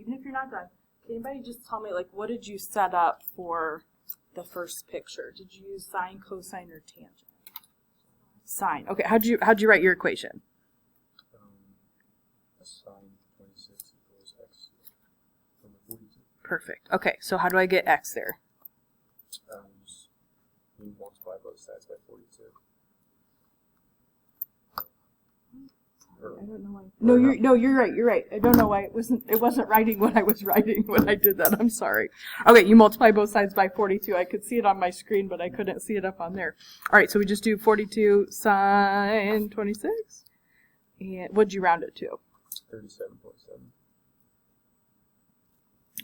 even if you're not done, can anybody just tell me, like, what did you set up for the first picture? Did you use sine, cosine, or tangent? Sine. Okay, how'd you write your equation? Sine 26 equals x over 42. Perfect. Okay, so how do I get x there? You multiply both sides by 42. I don't know why. No, you're right. You're right. I don't know why it wasn't writing what I was writing when I did that. I'm sorry. Okay, you multiply both sides by 42. I could see it on my screen, but I couldn't see it up on there. All right, so we just do 42 sine 26. And what'd you round it to? 37.7.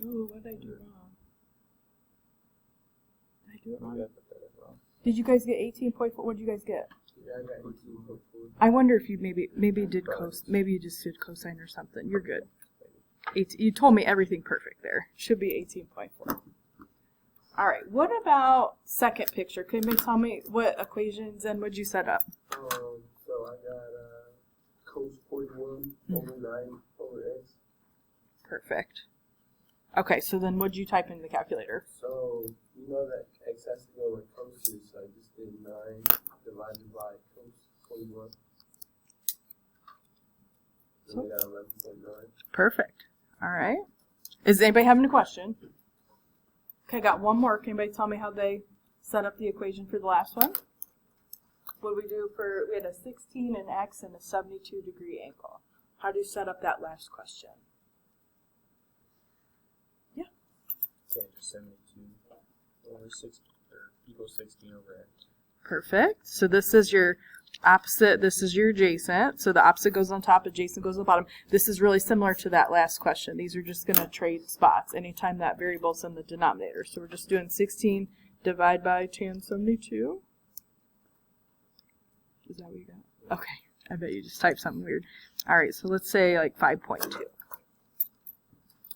Oh, what did I do wrong? Did I do it wrong? Maybe I put that in wrong. Did you guys get 18.4? What did you guys get? Yeah, I got 18.4. I wonder if you maybe you did maybe you just did cosine or something. You're good. You told me everything perfect there. Should be 18.4. All right. What about second picture? Can you tell me what equations and what'd you set up? So I got cos 41 over 9 over x. Perfect. Okay. So then what'd you type in the calculator? So you know that x has to go with cosine, so I just did 9 divided by cos 41. So we got 11.9. Perfect. All right. Is anybody having a question? Okay, got one more. Can anybody tell me how they set up the equation for the last one? What did we do for, we had a 16, an x, and a 72-degree angle. How do you set up that last question? Yeah. Tangent 72 over 6 equals 16 over x. Perfect. So this is your opposite, this is your adjacent. So the opposite goes on top, adjacent goes on the bottom. This is really similar to that last question. These are just going to trade spots anytime that variable's in the denominator. So we're just doing 16 divided by tan 72. Is that what you got? Okay. I bet you just typed something weird. All right, so let's say like 5.2.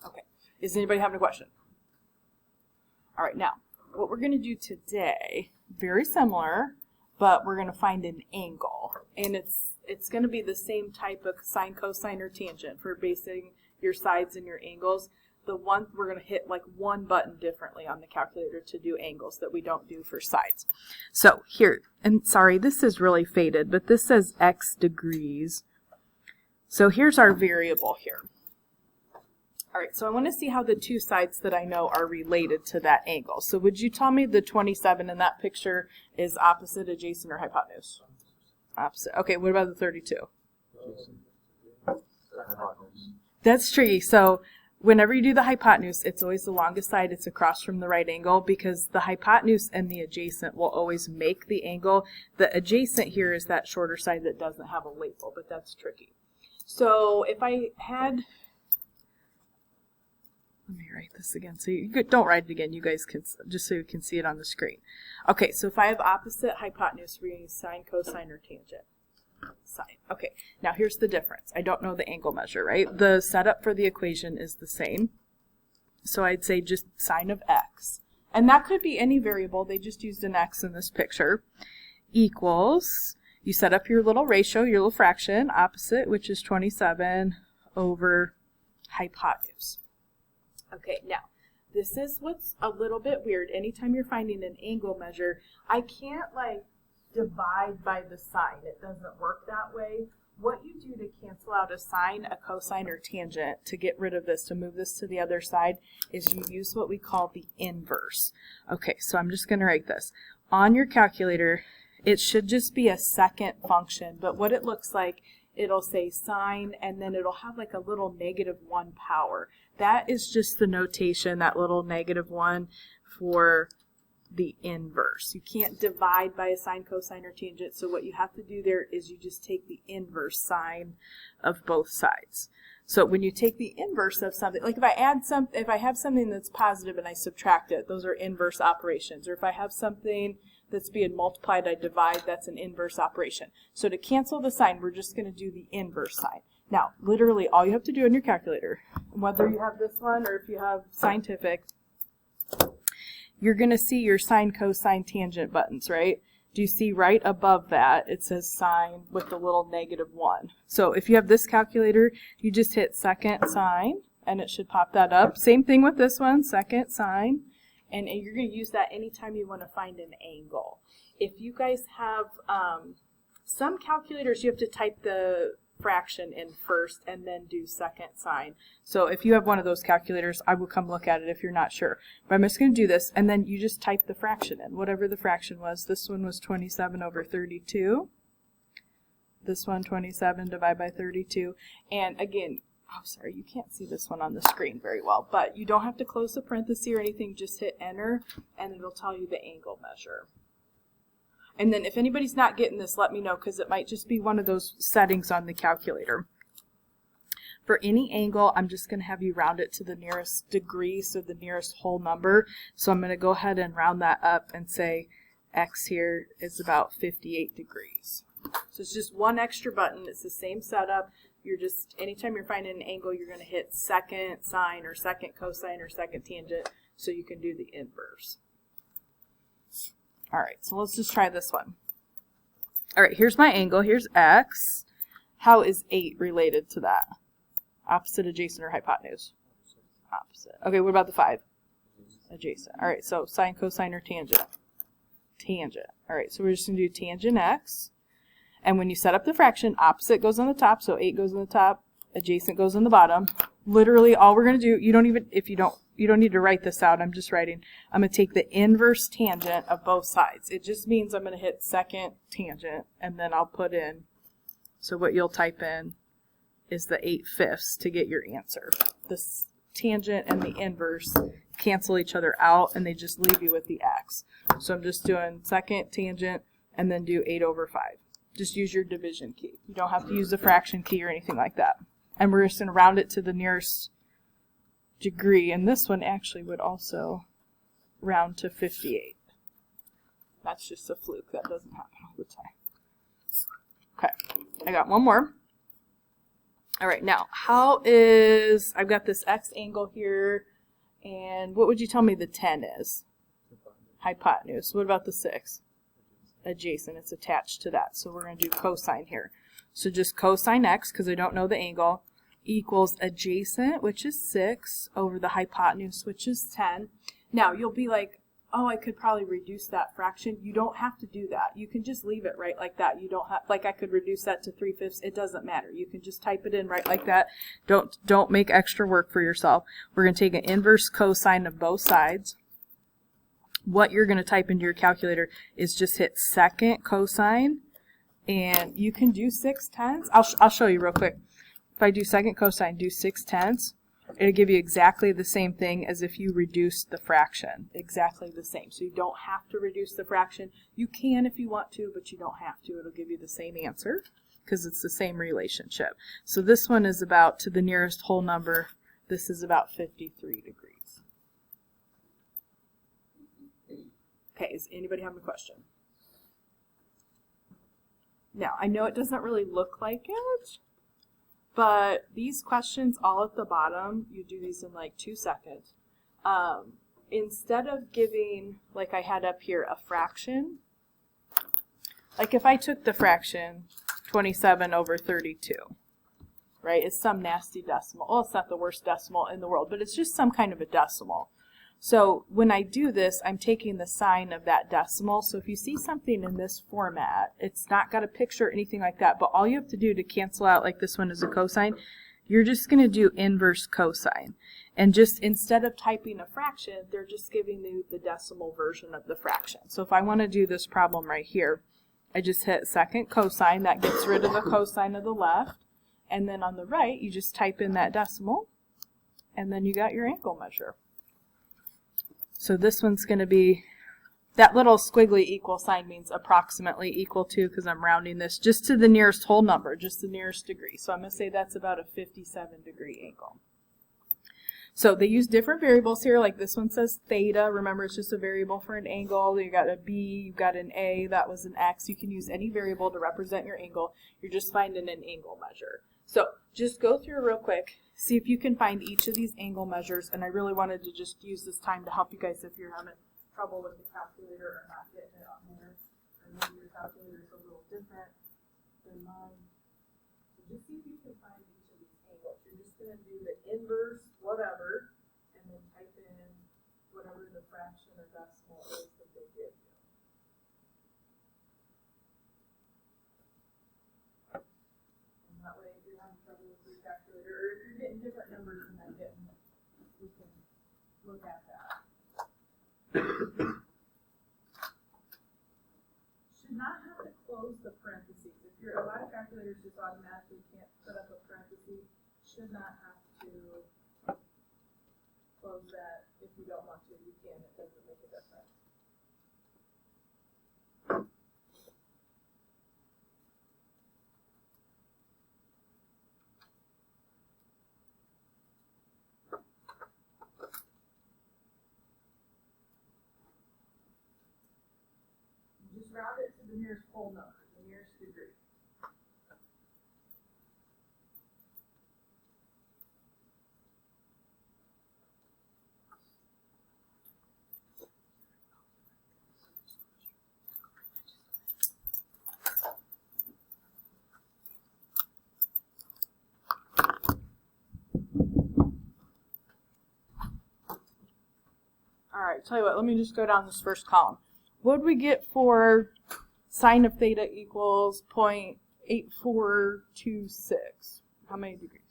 Okay. Is anybody having a question? All right, now, what we're going to do today, very similar, but we're going to find an angle. And it's going to be the same type of sine, cosine, or tangent for basing your sides and your angles. The one, we're going to hit like one button differently on the calculator to do angles that we don't do for sides. So here, and sorry, this is really faded, but this says x degrees. So here's our variable here. All right, so I want to see how the two sides that I know are related to that angle. So would you tell me the 27 in that picture is opposite, adjacent, or hypotenuse? Opposite. Okay, what about the 32? That's tricky. So whenever you do the hypotenuse, it's always the longest side. It's across from the right angle because the hypotenuse and the adjacent will always make the angle. The adjacent here is that shorter side that doesn't have a label, but that's tricky. So if I had... Let me write this again. So you don't write it again. You guys can, just so you can see it on the screen. Okay, so if I have opposite hypotenuse, we're going to use sine, cosine, or tangent. Sine. Okay, now here's the difference. I don't know the angle measure, right? The setup for the equation is the same. So I'd say just sine of x. And that could be any variable. They just used an x in this picture. Equals, you set up your little ratio, your little fraction, opposite, which is 27 over hypotenuse. Okay, now, this is what's a little bit weird. Anytime you're finding an angle measure, I can't, like, divide by the sine. It doesn't work that way. What you do to cancel out a sine, a cosine, or tangent to get rid of this, to move this to the other side, is you use what we call the inverse. Okay, so I'm just going to write this. On your calculator, it should just be a second function, but what it looks like, it'll say sine, and then it'll have like a little -1 power. That is just the notation, that little -1 for the inverse. You can't divide by a sine, cosine, or tangent, so what you have to do there is you just take the inverse sine of both sides. So when you take the inverse of something, like if I have something that's positive and I subtract it, those are inverse operations. Or if I have something that's being multiplied, I divide, that's an inverse operation. So to cancel the sign, we're just going to do the inverse sign. Now, literally all you have to do in your calculator, whether you have this one or if you have scientific, you're going to see your sine, cosine, tangent buttons, right? Do you see right above that, it says sine with the little -1. So if you have this calculator, you just hit second sine, and it should pop that up. Same thing with this one, second sine, and you're going to use that anytime you want to find an angle. If you guys have some calculators, you have to type the fraction in first and then do second sine. So if you have one of those calculators, I will come look at it if you're not sure. But I'm just going to do this, and then you just type the fraction in, whatever the fraction was. This one was 27 over 32. This one, 27 divided by 32. And again, oh, sorry, you can't see this one on the screen very well, but you don't have to close the parenthesis or anything. Just hit enter, and it'll tell you the angle measure. And then if anybody's not getting this, let me know, because it might just be one of those settings on the calculator. For any angle, I'm just going to have you round it to the nearest degree, so the nearest whole number. So I'm going to go ahead and round that up and say x here is about 58 degrees. So it's just one extra button. It's the same setup. You're just, anytime you're finding an angle, you're going to hit second sine or second cosine or second tangent, so you can do the inverse. All right, so let's just try this one. All right, here's my angle. Here's x. How is 8 related to that? Opposite, adjacent, or hypotenuse? Opposite. Okay, what about the 5? Adjacent. All right, so sine, cosine, or tangent? Tangent. All right, so we're just going to do tangent x. And when you set up the fraction, opposite goes on the top, so 8 goes on the top, adjacent goes on the bottom. Literally, all we're going to do, you don't need to write this out. I'm just writing. I'm going to take the inverse tangent of both sides. It just means I'm going to hit second tangent, and then I'll put in, so what you'll type in is the 8/5 to get your answer. This tangent and the inverse cancel each other out, and they just leave you with the x. So I'm just doing second tangent, and then do 8 over 5. Just use your division key. You don't have to use the fraction key or anything like that. And we're just going to round it to the nearest degree, and this one actually would also round to 58. That's just a fluke. That doesn't happen all the time. Okay, I got one more. All right, now, I've got this x angle here, and what would you tell me the 10 is? Hypotenuse. What about the 6? Adjacent. It's attached to that, so we're going to do cosine here. So just cosine x, because I don't know the angle, equals adjacent, which is 6, over the hypotenuse, which is 10. Now, you'll be like, oh, I could probably reduce that fraction. You don't have to do that. You can just leave it right like that. You don't have, like I could reduce that to 3/5. It doesn't matter. You can just type it in right like that. Don't make extra work for yourself. We're going to take an inverse cosine of both sides. What you're going to type into your calculator is just hit second cosine, and you can do 6/10. I'll show you real quick. If I do second cosine, do 6/10, it'll give you exactly the same thing as if you reduced the fraction. Exactly the same. So you don't have to reduce the fraction. You can if you want to, but you don't have to. It'll give you the same answer because it's the same relationship. So this one is about, to the nearest whole number, this is about 53 degrees. Okay, does anybody have a question? Now, I know it doesn't really look like it, but these questions all at the bottom, you do these in like 2 seconds. Instead of giving, like I had up here, a fraction, like if I took the fraction 27 over 32, right, it's some nasty decimal. Well, it's not the worst decimal in the world, but it's just some kind of a decimal. So when I do this, I'm taking the sign of that decimal. So if you see something in this format, it's not got a picture or anything like that, but all you have to do to cancel out, like this one is a cosine, you're just going to do inverse cosine. And just instead of typing a fraction, they're just giving you the decimal version of the fraction. So if I want to do this problem right here, I just hit second cosine. That gets rid of the cosine of the left. And then on the right, you just type in that decimal, and then you got your angle measure. So this one's going to be, that little squiggly equal sign means approximately equal to, because I'm rounding this just to the nearest whole number, just the nearest degree. So I'm going to say that's about a 57-degree angle. So they use different variables here, like this one says theta. Remember, it's just a variable for an angle. You got a b, you've got an a, that was an x. You can use any variable to represent your angle. You're just finding an angle measure. So just go through real quick, see if you can find each of these angle measures, and I really wanted to just use this time to help you guys if you're having trouble with the calculator or not getting it on there, or maybe your calculator is a little different than mine. So just see if you can find each of these angles. equals. You're just going to do the inverse whatever, and then type in whatever the fraction or decimal is that they give you. And that way, if you're having trouble with your calculator, or if you're getting different numbers than I'm getting, we can look at that. Should not have to close the parentheses. If a lot of calculators just automatically can't put up a parenthesis, should not have to close that. If you don't want to, you can. It doesn't make a difference. Just round it to the nearest whole number, the nearest degree. All right, tell you what, let me just go down this first column. What did we get for sine of theta equals 0.8426? How many degrees?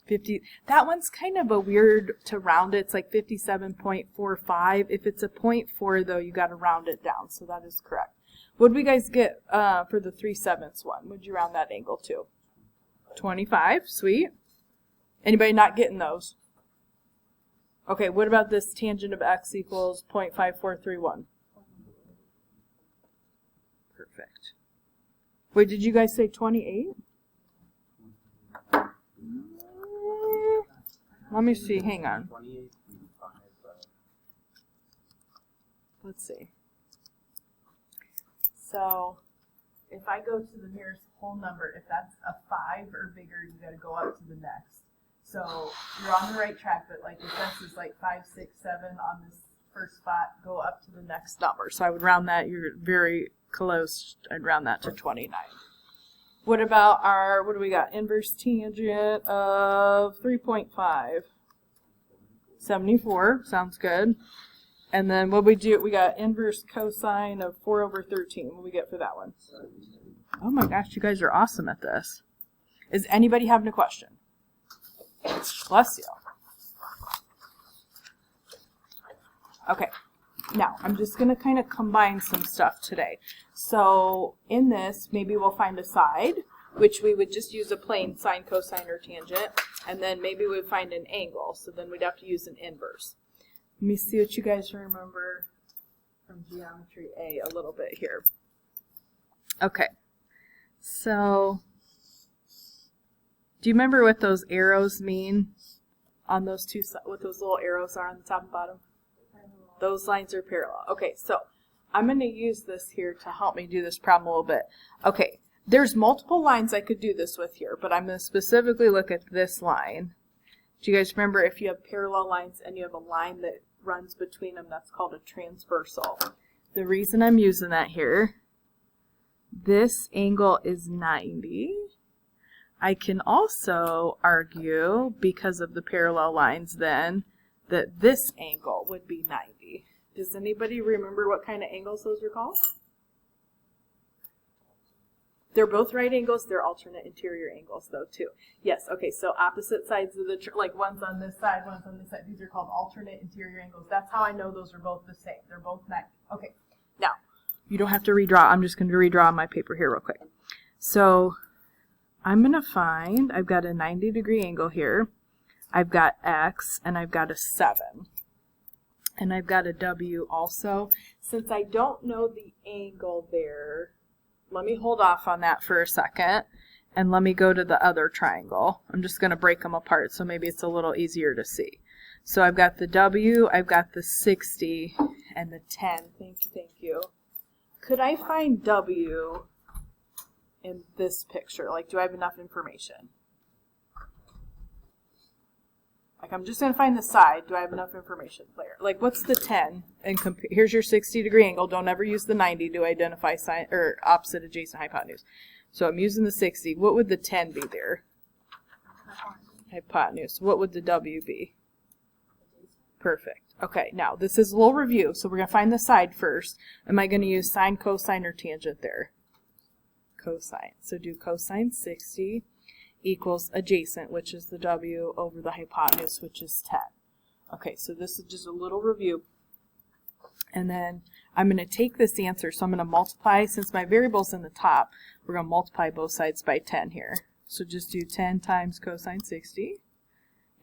50. That one's kind of a weird to round it. It's like 57.45. If it's a 0.4 though, you got to round it down. So that is correct. What did we guys get for the 3/7 one? Would you round that angle to? 25. Sweet. Anybody not getting those? Okay, what about this tangent of x equals 0.5431? Perfect. Wait, did you guys say 28? Let me see, hang on. Let's see. So, if I go to the nearest whole number, if that's a 5 or bigger, you gotta go up to the next. So, you're on the right track, but like if this is like 5, 6, 7 on this first spot, go up to the next number. So I would round that, you're very close, I'd round that to 29. What about our, what do we got? Inverse tangent of 3.5. 74, sounds good. And then what we do, we got inverse cosine of 4/13. What do we get for that one? Oh my gosh, you guys are awesome at this. Is anybody having a question? Bless you. Okay, now I'm just going to kind of combine some stuff today. So in this, maybe we'll find a side, which we would just use a plain sine, cosine, or tangent, and then maybe we'd find an angle, so then we'd have to use an inverse. Let me see what you guys remember from Geometry A a little bit here. Okay, so do you remember what those arrows mean on those two, what those little arrows are on the top and bottom? Those lines are parallel. Okay, so I'm going to use this here to help me do this problem a little bit. Okay, there's multiple lines I could do this with here, but I'm going to specifically look at this line. Do you guys remember if you have parallel lines and you have a line that runs between them, that's called a transversal. The reason I'm using that here, this angle is 90. I can also argue, because of the parallel lines then, that this angle would be 90. Does anybody remember what kind of angles those are called? They're both right angles. They're alternate interior angles though too. Yes, okay, so opposite sides of the, like one's on this side, one's on this side. These are called alternate interior angles. That's how I know those are both the same. They're both 90. Okay, now, you don't have to redraw. I'm just going to redraw on my paper here real quick. So, I'm going to find, I've got a 90-degree angle here. I've got X, and I've got a 7. And I've got a W also. Since I don't know the angle there, let me hold off on that for a second, and let me go to the other triangle. I'm just going to break them apart, so maybe it's a little easier to see. So I've got the W, I've got the 60, and the 10. Thank you. Could I find W in this picture? Like, do I have enough information? Like, I'm just going to find the side. Do I have enough information there? Like, what's the 10? And here's your 60-degree angle. Don't ever use the 90 to identify sine or opposite adjacent hypotenuse. So I'm using the 60. What would the 10 be there? hypotenuse. What would the W be? Perfect. Okay, now this is a little review, so we're going to find the side first. Am I going to use sine, cosine, or tangent there? Cosine. So do cosine 60 equals adjacent, which is the W, over the hypotenuse, which is 10. Okay, so this is just a little review. And then I'm going to take this answer, so I'm going to multiply, since my variable's in the top, we're going to multiply both sides by 10 here. So just do 10 times cosine 60.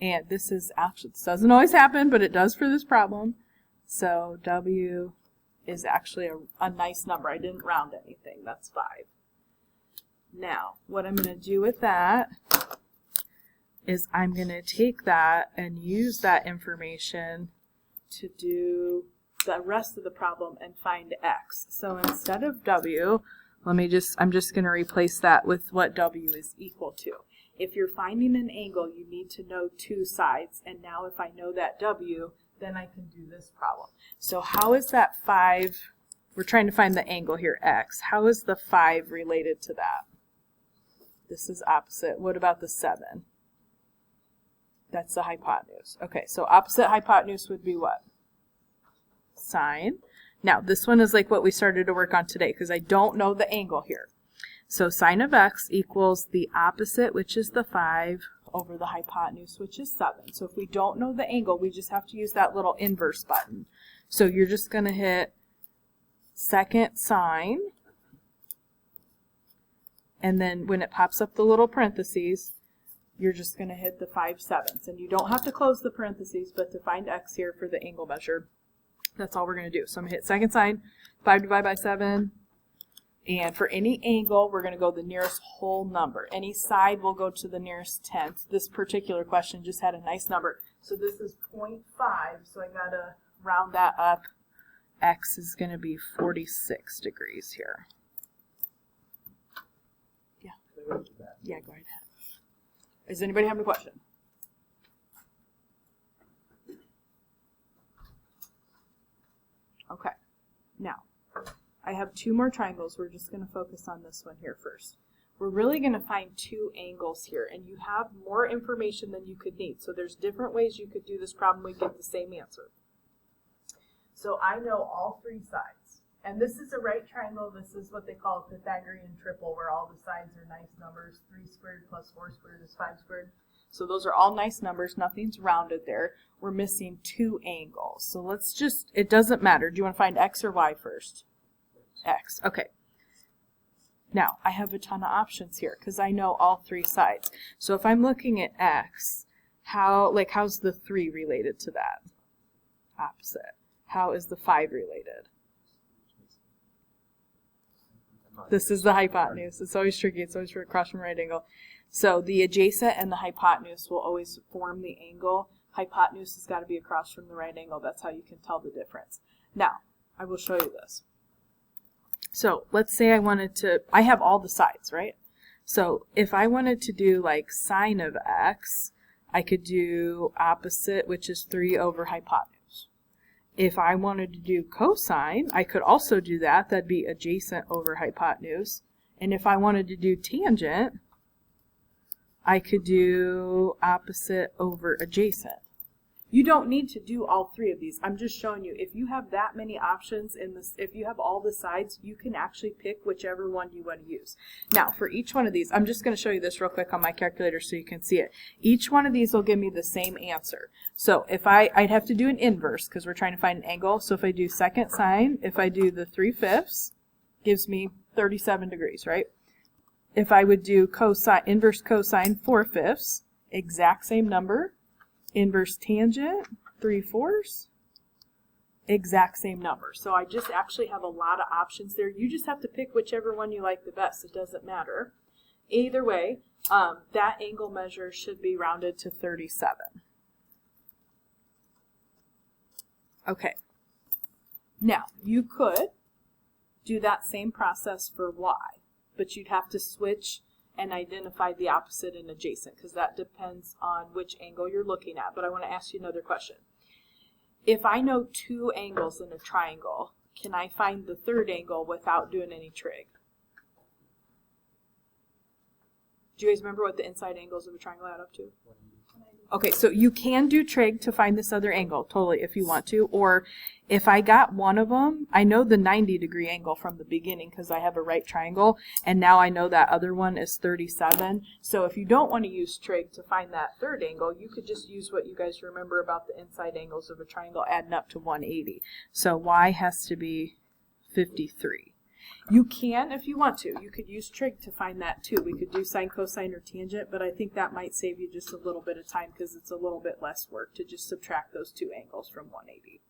And this is actually, this doesn't always happen, but it does for this problem. So W is actually a nice number. I didn't round anything. That's 5. Now, what I'm going to do with that is I'm going to take that and use that information to do the rest of the problem and find X. So instead of W, I'm just going to replace that with what W is equal to. If you're finding an angle, you need to know two sides. And now if I know that W, then I can do this problem. So how is that 5, we're trying to find the angle here, X. How is the 5 related to that? This is opposite. What about the 7? That's the hypotenuse. Okay, so opposite hypotenuse would be what? Sine. Now, this one is like what we started to work on today because I don't know the angle here. So sine of X equals the opposite, which is the 5, over the hypotenuse, which is 7. So if we don't know the angle, we just have to use that little inverse button. So you're just going to hit second sine. And then when it pops up the little parentheses, you're just going to hit the 5/7. And you don't have to close the parentheses, but to find X here for the angle measure, that's all we're going to do. So I'm going to hit second sine, 5 divided by 7. And for any angle, we're going to go the nearest whole number. Any side will go to the nearest tenth. This particular question just had a nice number. So this is 0.5, so I got to round that up. X is going to be 46 degrees here. Yeah, go ahead. Does anybody have a question? Okay. Now, I have 2 more triangles. We're just going to focus on this one here first. We're really going to find 2 angles here, and you have more information than you could need. So there's different ways you could do this problem. We get the same answer. So I know all 3 sides. And this is a right triangle. This is what they call a Pythagorean triple, where all the sides are nice numbers. 3 squared plus 4 squared is 5 squared. So those are all nice numbers. Nothing's rounded there. We're missing 2 angles. So let's just, it doesn't matter. Do you want to find X or Y first? X. Okay. Now, I have a ton of options here because I know all 3 sides. So if I'm looking at X, how's the 3 related to that? Opposite. How is the 5 related? This is the hypotenuse. It's always tricky. It's always across from a right angle. So the adjacent and the hypotenuse will always form the angle. Hypotenuse has got to be across from the right angle. That's how you can tell the difference. Now, I will show you this. So let's say I wanted to, I have all the sides, right? So if I wanted to do like sine of X, I could do opposite, which is 3 over hypotenuse. If I wanted to do cosine, I could also do that. That'd be adjacent over hypotenuse. And if I wanted to do tangent, I could do opposite over adjacent. You don't need to do all 3 of these. I'm just showing you, if you have that many options in this, if you have all the sides, you can actually pick whichever one you want to use. Now, for each one of these, I'm just going to show you this real quick on my calculator so you can see it. Each one of these will give me the same answer. So if I'd have to do an inverse because we're trying to find an angle. So if I do second sine, if I do the 3/5, gives me 37 degrees, right? If I would do cosine, inverse cosine 4/5, exact same number. Inverse tangent, 3/4, exact same number. So I just actually have a lot of options there. You just have to pick whichever one you like the best. It doesn't matter. Either way, that angle measure should be rounded to 37. Okay. Now, you could do that same process for Y, but you'd have to switch and identify the opposite and adjacent because that depends on which angle you're looking at. But I want to ask you another question. If I know 2 angles in a triangle, can I find the 3rd angle without doing any trig? Do you guys remember what the inside angles of a triangle add up to? Okay, so you can do trig to find this other angle, totally, if you want to. Or if I got one of them, I know the 90-degree angle from the beginning because I have a right triangle, and now I know that other one is 37. So if you don't want to use trig to find that third angle, you could just use what you guys remember about the inside angles of a triangle adding up to 180. So y has to be 53. You can, if you want to, you could use trig to find that too. We could do sine, cosine, or tangent, but I think that might save you just a little bit of time because it's a little bit less work to just subtract those two angles from 180.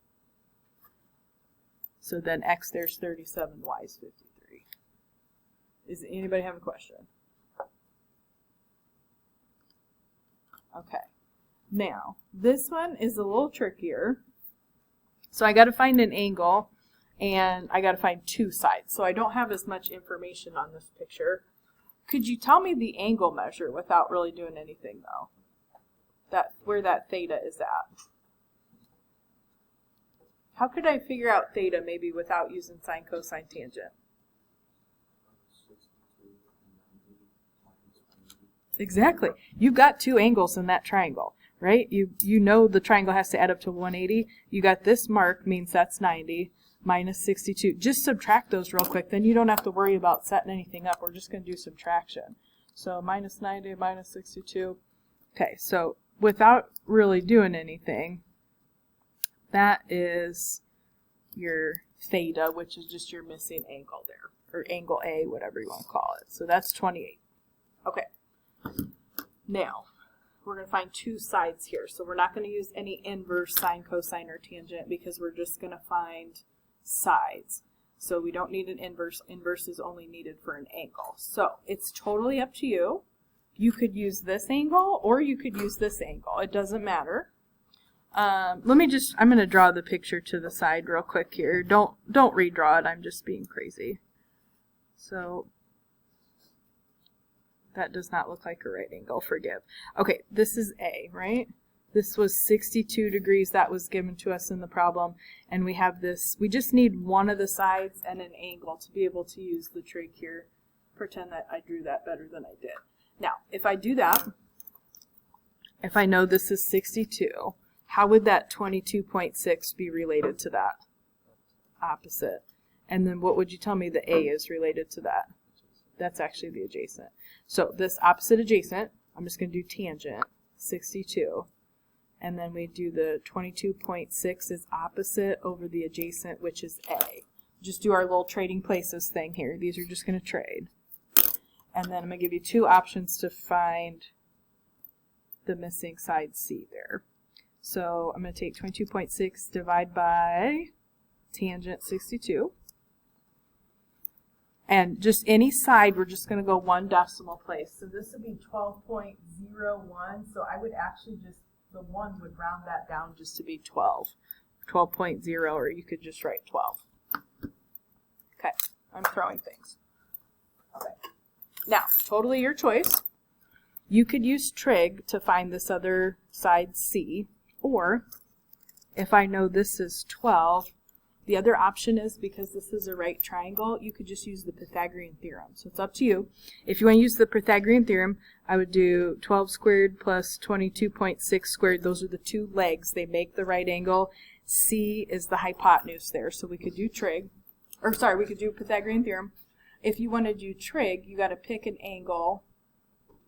So then x there's 37, y is 53. Does anybody have a question? Okay. Now, this one is a little trickier. So I got to find an angle. And I got to find two sides. So I don't have as much information on this picture. Could you tell me the angle measure without really doing anything though? Where that theta is at? How could I figure out theta maybe without using sine, cosine, tangent? Exactly. You've got two angles in that triangle, right? You know the triangle has to add up to 180. You got this mark means that's 90. Minus 62. Just subtract those real quick. Then you don't have to worry about setting anything up. We're just going to do subtraction. So minus 90 minus 62. Okay, so without really doing anything, that is your theta, which is just your missing angle there. Or angle A, whatever you want to call it. So that's 28. Okay. Now, we're going to find two sides here. So we're not going to use any inverse, sine, cosine, or tangent because we're just going to find sides. So we don't need an inverse. Inverse is only needed for an angle. So it's totally up to you. You could use this angle or you could use this angle. It doesn't matter. I'm going to draw the picture to the side real quick here. Don't redraw it. I'm just being crazy. So that does not look like a right angle. Forgive. Okay, this is A, right? This was 62 degrees that was given to us in the problem, and we have this. We just need one of the sides and an angle to be able to use the trig here. Pretend that I drew that better than I did. Now, if I do that, if I know this is 62, how would that 22.6 be related to that? Opposite. And then what would you tell me the A is related to that? That's actually the adjacent. So this opposite adjacent, I'm just going to do tangent, 62. And then we do the 22.6 is opposite over the adjacent, which is A. Just do our little trading places thing here. These are just going to trade. And then I'm going to give you two options to find the missing side C there. So I'm going to take 22.6 divide by tangent 62. And just any side, we're just going to go one decimal place. So this would be 12.01. So I would actually just, the 1 would round that down just to be 12. 12.0, or you could just write 12. Okay, I'm throwing things. Okay. Now, totally your choice. You could use trig to find this other side C, or if I know this is 12, the other option is, because this is a right triangle, you could just use the Pythagorean theorem. So it's up to you. If you want to use the Pythagorean theorem, I would do 12 squared plus 22.6 squared. Those are the two legs. They make the right angle. C is the hypotenuse there. So we could do trig, or sorry, we could do Pythagorean theorem. If you want to do trig, you got to pick an angle,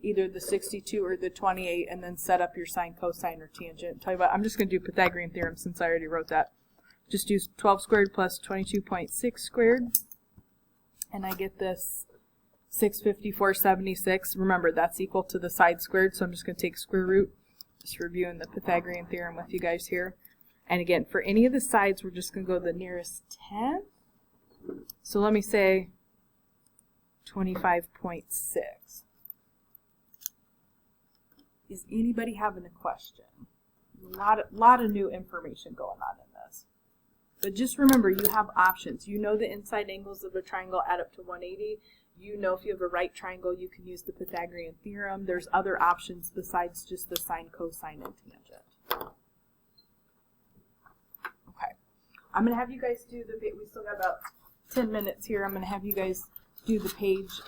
either the 62 or the 28, and then set up your sine, cosine, or tangent. Tell you what, I'm just going to do Pythagorean theorem since I already wrote that. Just do 12 squared plus 22.6 squared, and I get this 654.76. Remember, that's equal to the side squared, so I'm just going to take square root. Just reviewing the Pythagorean theorem with you guys here. And again, for any of the sides, we're just going to go the nearest 10. So let me say 25.6. Is anybody having a question? A lot of new information going on in this. But just remember, you have options. You know the inside angles of a triangle add up to 180. You know if you have a right triangle, you can use the Pythagorean theorem. There's other options besides just the sine, cosine, and tangent. Okay. I'm going to have you guys do the, we still got about 10 minutes here. I'm going to have you guys do the page